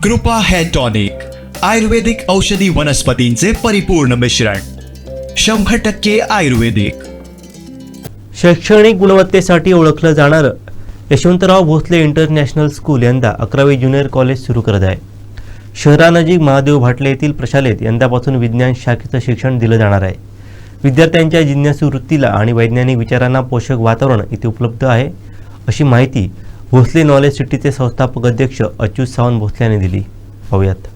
कृपा hair tonic, आयुर्वेदिक औषधी वनस्पतींचे परिपूर्ण मिश्रण, 100% आयुर्वेदिक. शैक्षणिक गुणवत्तेसाठी ओळखलं जाणारं यशवंतराव भोसले इंटरनॅशनल स्कूल यंदा 11वी ज्युनियर कॉलेज सुरू करत आहे. शहरानजीक महादेव भाटले येथील प्रशालेत यंदापासून विज्ञान शाखेचं शिक्षण दिलं जाणार आहे. विद्यार्थ्यांच्या जिज्ञासू वृत्तीला आणि वैज्ञानिक विचारांना पोषक वातावरण इथे उपलब्ध आहे, अशी माहिती भोसले नॉलेज सिटीचे संस्थापक अध्यक्ष अच्युत सावंत भोसले यांनी दिली. पाहूयात.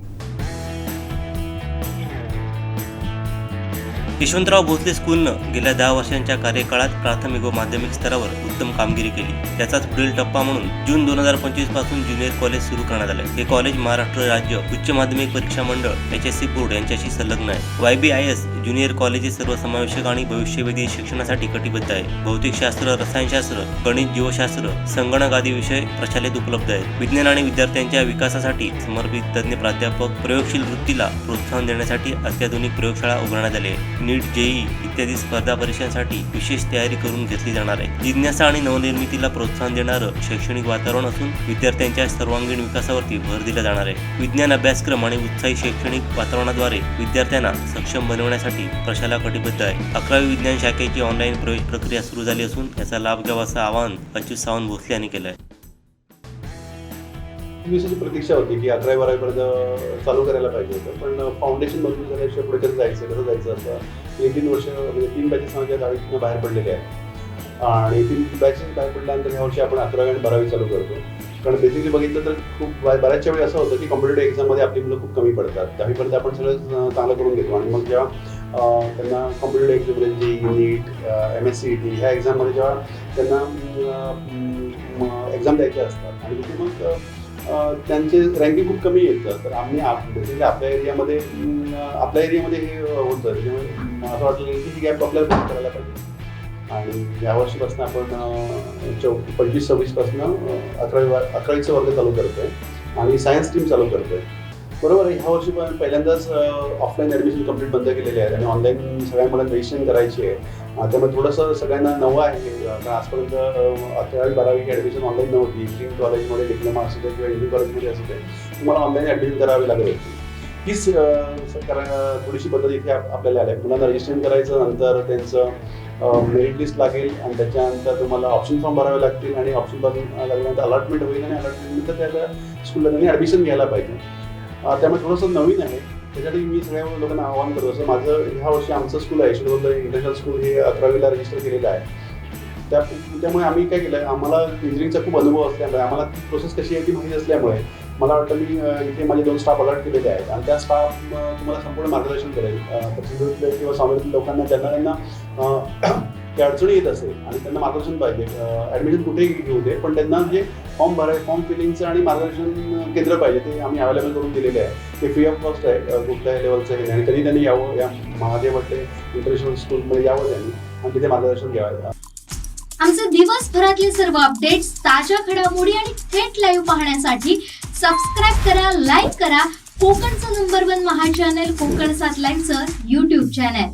यशवंतराव भोसले स्कूलनं गेल्या 10 वर्षांच्या कार्यकाळात प्राथमिक व माध्यमिक स्तरावर उत्तम कामगिरी केली. त्याचाच पुढील टप्पा म्हणून जून 2025 पासून ज्युनियर कॉलेज सुरू करण्यात आले. हे कॉलेज महाराष्ट्र राज्य उच्च माध्यमिक परीक्षा मंडळ HSC बोर्ड यांच्याशी संलग्न आहे. YBIS ज्युनियर कॉलेज सर्वसमावेशक आणि भविष्यवेधी शिक्षणासाठी कटिबद्ध आहे. भौतिकशास्त्र, रसायनशास्त्र, गणित, जीवशास्त्र, संगणक आदी विषय प्रशालेत उपलब्ध आहेत. विज्ञान आणि विद्यार्थ्यांच्या विकासासाठी समर्पित तज्ञ प्राध्यापक, प्रयोगशील वृत्तीला प्रोत्साहन देण्यासाठी अत्याधुनिक प्रयोगशाळा उभारण्यात आली आहे. नीट, JEE इत्यादी स्पर्धा परीक्षांसाठी विशेष तयारी करून घेतली जाणार आहे. जिज्ञासा आणि नवनिर्मितीला प्रोत्साहन देणारं शैक्षणिक वातावरण असून विद्यार्थ्यांच्या सर्वांगीण विकासावरती भर दिला जाणार आहे. विज्ञान अभ्यासक्रम आणि उत्साही शैक्षणिक वातावरणाद्वारे विद्यार्थ्यांना सक्षम बनवण्यासाठी प्रशाला कटिबद्ध आहे. 11वी विज्ञान शाखेची ऑनलाईन प्रवेश प्रक्रिया सुरू झाली असून याचा लाभ घ्यावा असं आवाहन अच्युत सावंत भोसले यांनी केलं आहे. दिवसाची प्रतीक्षा होती की 11वी-12वी पर्यंत चालू करायला पाहिजे होतं, पण फाउंडेशन मजबूत झाल्याशिवाय पुढे कसं जायचं असं 3 वर्ष म्हणजे 3 बॅचेस माझ्या गावीतून बाहेर पडलेले आहेत आणि 3 बॅचेस बाहेर पडल्यानंतर ह्या वर्षी आपण 11वी आणि 12वी चालू करतो. कारण बेसिकली बघितलं तर खूप बऱ्याचशा वेळी असं होतं की कॉम्पिटेटिव्ह एक्झाममध्ये आपली मुलं खूप कमी पडतात. 10वीपर्यंत आपण सगळं चांगलं करून घेतो आणि मग जेव्हा त्यांना कॉम्पिटेटिव्ह एक्झाममध्ये JEE, नीट, MSCET ह्या एक्झाममध्ये जेव्हा त्यांना एक्झाम द्यायचे असतात आणि तिथे मग त्यांचे रँकिंग खूप कमी येतं. तर आम्ही बेसिकली आपल्या एरियामध्ये हे होतं. त्याच्यामुळे असं वाटलं की ही गॅप आपल्याला पूर्ण करायला पाहिजे आणि यावर्षीपासून आपण 25-26 पासून 11वीचं वर्ग चालू करतोय आणि सायन्स टीम चालू करतोय. बरोबर आहे. ह्या वर्षी पण पहिल्यांदाच ऑफलाईन ॲडमिशन कंप्लीट बंद केलेले आहेत आणि ऑनलाईन सगळ्यांना रजिस्ट्रेशन करायची आहे. त्यामुळे थोडंसं सगळ्यांना नवं आहे. कारण आजपर्यंत 11वी-12वी ही ॲडमिशन ऑनलाईन नव्हती. इंजिनिअरिंग कॉलेजमध्ये डिप्लोमा असू दे किंवा इंजिनिअरिंग कॉलेजमध्ये असू दे तुम्हाला ऑनलाईन ॲडमिशन करावी लागत होती. हीच थोडीशी पद्धत इथे आपल्याला आली आहे. मुलांना रजिस्ट्रेशन करायचं, नंतर त्यांचं मेरिट लिस्ट लागेल आणि त्याच्यानंतर तुम्हाला ऑप्शन फॉर्म भरावे लागतील आणि ऑप्शन लागल्यानंतर अलॉटमेंट होईल आणि अलॉटमेंटनंतर त्या स्कूलला त्यांनी ॲडमिशन घ्यायला पाहिजे. त्यामुळे थोडंसं नवीन आहे. त्यासाठी मी सगळ्या लोकांना आवाहन करतो. असं माझं ह्या वर्षी आमचं स्कूल आहे यशवंतराव इंटरनॅशनल स्कूल हे 11वीला रजिस्टर केलेलं आहे. त्यामुळे आम्ही काय केलं आहे, आम्हाला इंजिनिअरिंगचा खूप अनुभव असल्यामुळे आम्हाला ती प्रोसेस कशी आहे ती माहिती असल्यामुळे मला वाटतं मी इथे माझे 2 स्टाफ अलॉट केलेले आहेत आणि त्या स्टाफ तुम्हाला संपूर्ण मार्गदर्शन करेल. प्रसिद्ध किंवा सामान्य लोकांना त्यांना की अडचणी येत असेल आणि त्यांना मार्गदर्शन पाहिजे. ॲडमिशन कुठेही घेऊ दे, पण त्यांना जे फॉर्म फिलिंगचं आणि मार्गदर्शन केंद्र पाहिजे ते आम्ही अवेलेबल करून दिलेले आहे. ते फ्री ऑफ कॉस्ट आहे. कुठल्याही लेवलचं आहे आणि कधी त्यांनी यावं, या महादेव भाटले इंटरनॅशनल स्कूलमध्ये यावं त्यांनी आणि तिथे मार्गदर्शन घ्यावं. आमचे दिवसभरातले सर्व अपडेट्स, ताज्या घडामोडी आणि थेट लाईव्ह पाहण्यासाठी सबस्क्राईब करा, लाईक करा कोकणचं नंबर 1 महा चॅनल कोकण 7 लाईव्हचं YouTube चॅनल.